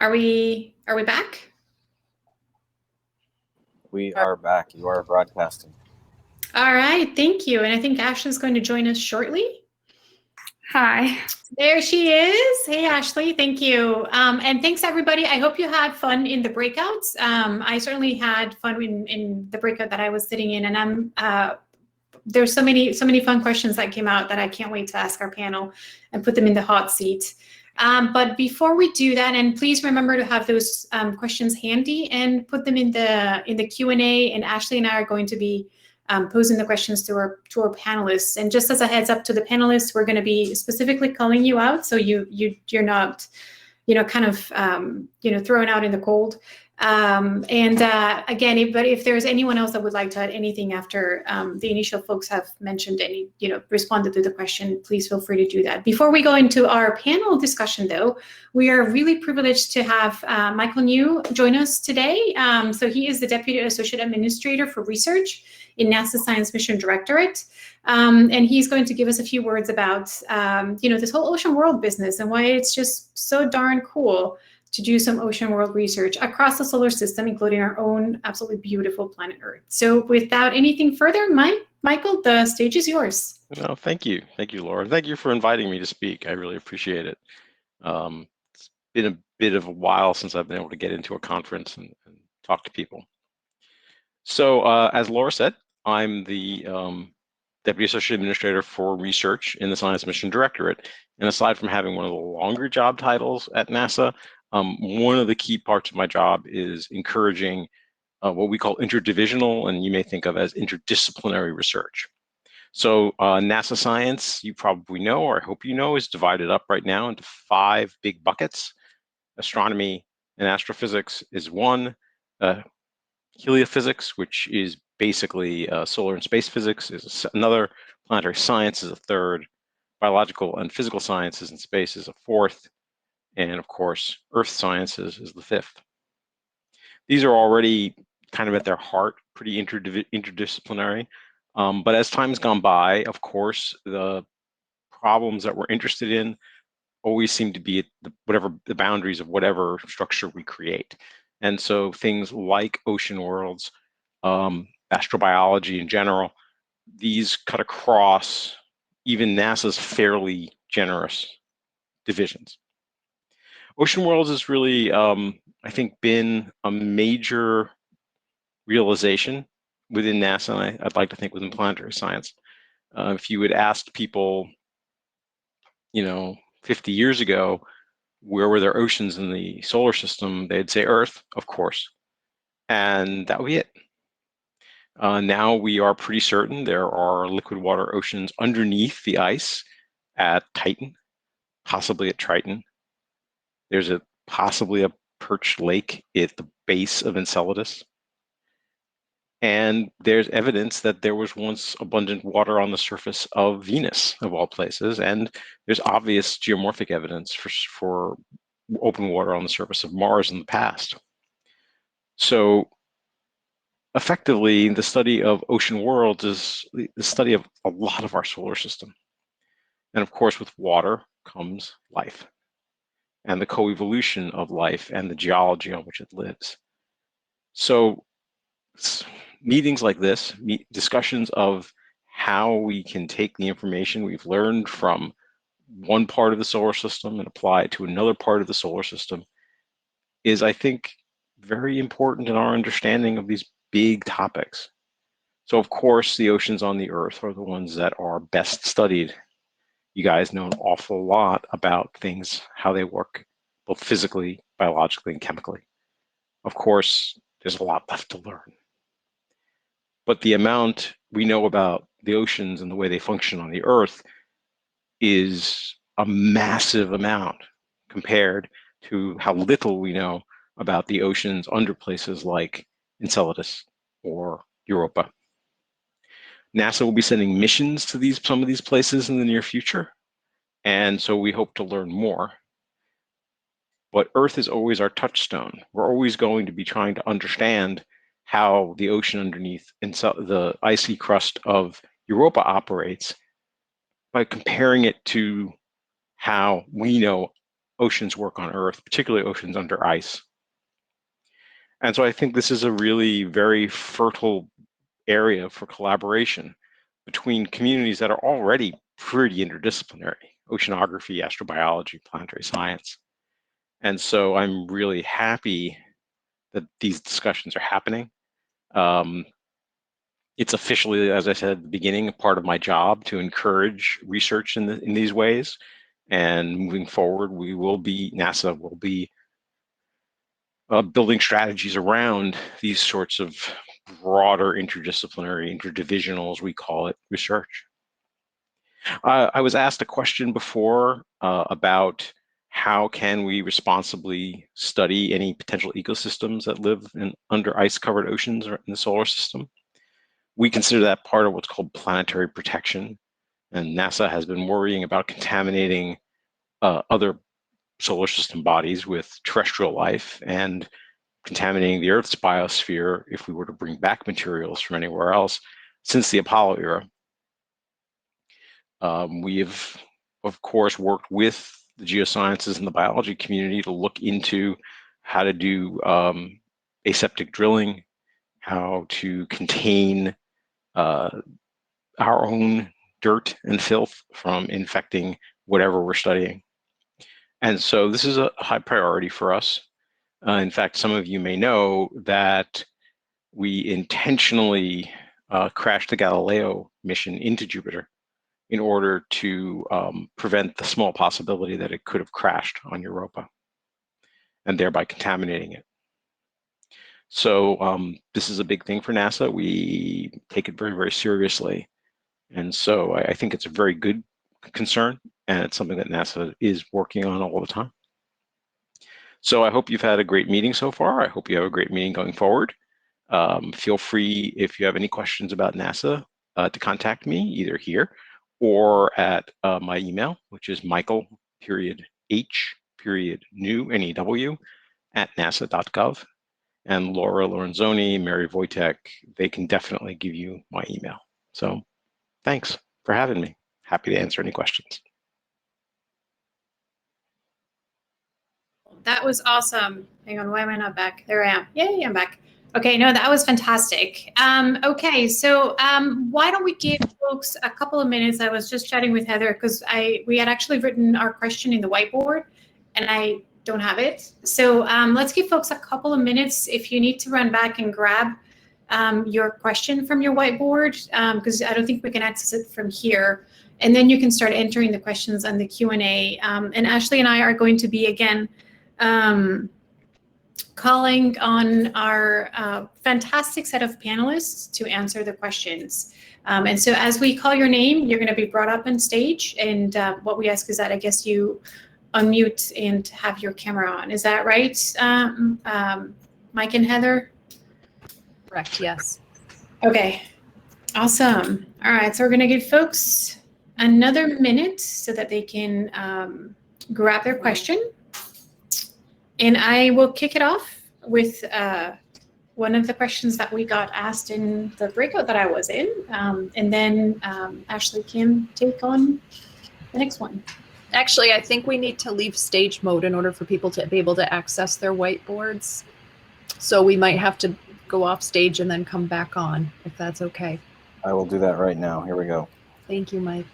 Are we back? We are back. You are broadcasting. All right, thank you. And I think Ashley's going to join us shortly. Hi. There she is. Hey, Ashley, thank you. And thanks, everybody. I hope you had fun in the breakouts. I certainly had fun in the breakout that I was sitting in, and there's so many fun questions that came out that I can't wait to ask our panel and put them in the hot seat. But before we do that, and please remember to have those questions handy and put them in the Q&A, and Ashley and I are going to be posing the questions to our panelists. And just as a heads up to the panelists, we're going to be specifically calling you out, so you're not, kind of, thrown out in the cold. Again, if there's anyone else that would like to add anything after the initial folks have mentioned any, responded to the question, please feel free to do that. Before we go into our panel discussion, though, we are really privileged to have Michael New join us today. So he is the Deputy Associate Administrator for Research in NASA Science Mission Directorate. And he's going to give us a few words about, this whole ocean world business and why it's just so darn cool to do some ocean world research across the solar system, including our own absolutely beautiful planet Earth. So without anything further, Michael, the stage is yours. No, thank you. Thank you, Laura. Thank you for inviting me to speak. I really appreciate it. It's been a bit of a while since I've been able to get into a conference and talk to people. So as Laura said, I'm the Deputy Associate Administrator for Research in the Science Mission Directorate. And aside from having one of the longer job titles at NASA, one of the key parts of my job is encouraging what we call interdivisional, and you may think of as interdisciplinary research. So NASA science, you probably know, or I hope you know, is divided up right now into 5 big buckets. Astronomy and astrophysics is one. Heliophysics, which is basically solar and space physics, is another. Planetary science is a third. Biological and physical sciences in space is a fourth. And of course, earth sciences is the fifth. These are already kind of at their heart pretty interdisciplinary. But as time's gone by, of course, the problems that we're interested in always seem to be at the boundaries of whatever structure we create. And so things like ocean worlds, astrobiology in general, these cut across even NASA's fairly generous divisions. Ocean worlds has really, I think, been a major realization within NASA, and I'd like to think within planetary science. If you had asked people, 50 years ago, where were there oceans in the solar system, they'd say Earth, of course, and that would be it. Now we are pretty certain there are liquid water oceans underneath the ice at Titan, possibly at Triton. There's possibly a perched lake at the base of Enceladus. And there's evidence that there was once abundant water on the surface of Venus, of all places, and there's obvious geomorphic evidence for open water on the surface of Mars in the past. So effectively, the study of ocean worlds is the study of a lot of our solar system. And of course, with water comes life and the coevolution of life and the geology on which it lives. So meetings like this, discussions of how we can take the information we've learned from one part of the solar system and apply it to another part of the solar system is, I think, very important in our understanding of these big topics. So of course, the oceans on the Earth are the ones that are best studied. You guys know an awful lot about things, how they work, both physically, biologically, and chemically. Of course, there's a lot left to learn. But the amount we know about the oceans and the way they function on the Earth is a massive amount compared to how little we know about the oceans under places like Enceladus or Europa. NASA will be sending missions to some of these places in the near future, and so we hope to learn more. But Earth is always our touchstone. We're always going to be trying to understand how the ocean underneath the icy crust of Europa operates by comparing it to how we know oceans work on Earth, particularly oceans under ice. And so I think this is a really very fertile area for collaboration between communities that are already pretty interdisciplinary: oceanography, astrobiology, planetary science. And so I'm really happy that these discussions are happening. It's officially, as I said at the beginning, a part of my job to encourage research in these ways. And moving forward, NASA will be building strategies around these sorts of broader interdisciplinary, interdivisional, as we call it, research. I was asked a question before about how can we responsibly study any potential ecosystems that live under ice-covered oceans or in the solar system. We consider that part of what's called planetary protection, and NASA has been worrying about contaminating other solar system bodies with terrestrial life and contaminating the Earth's biosphere if we were to bring back materials from anywhere else since the Apollo era. We have, of course, worked with the geosciences and the biology community to look into how to do aseptic drilling, how to contain our own dirt and filth from infecting whatever we're studying. And so this is a high priority for us. In fact, some of you may know that we intentionally crashed the Galileo mission into Jupiter in order to prevent the small possibility that it could have crashed on Europa and thereby contaminating it. So this is a big thing for NASA. We take it very, very seriously. And so I think it's a very good concern, and it's something that NASA is working on all the time. So I hope you've had a great meeting so far. I hope you have a great meeting going forward. Feel free, if you have any questions about NASA, to contact me either here or at my email, which is michael.h.new, @nasa.gov. And Laura Lorenzoni, Mary Wojtek, they can definitely give you my email. So thanks for having me. Happy to answer any questions. That was awesome. Hang on, why am I not back? There I am. Yay, I'm back. Okay, no, that was fantastic. Okay, so why don't we give folks a couple of minutes? I was just chatting with Heather because we had actually written our question in the whiteboard and I don't have it. So let's give folks a couple of minutes if you need to run back and grab your question from your whiteboard, because I don't think we can access it from here. And then you can start entering the questions on the Q&A. And Ashley and I are going to be, again, calling on our fantastic set of panelists to answer the questions. And so as we call your name, you're going to be brought up on stage. And what we ask is that I guess you unmute and have your camera on. Is that right, Mike and Heather? Correct, yes. Okay, awesome. All right, so we're going to give folks another minute so that they can grab their question. And I will kick it off with one of the questions that we got asked in the breakout that I was in. And then Ashley can take on the next one. Actually, I think we need to leave stage mode in order for people to be able to access their whiteboards. So we might have to go off stage and then come back on, if that's okay. I will do that right now. Here we go. Thank you, Mike.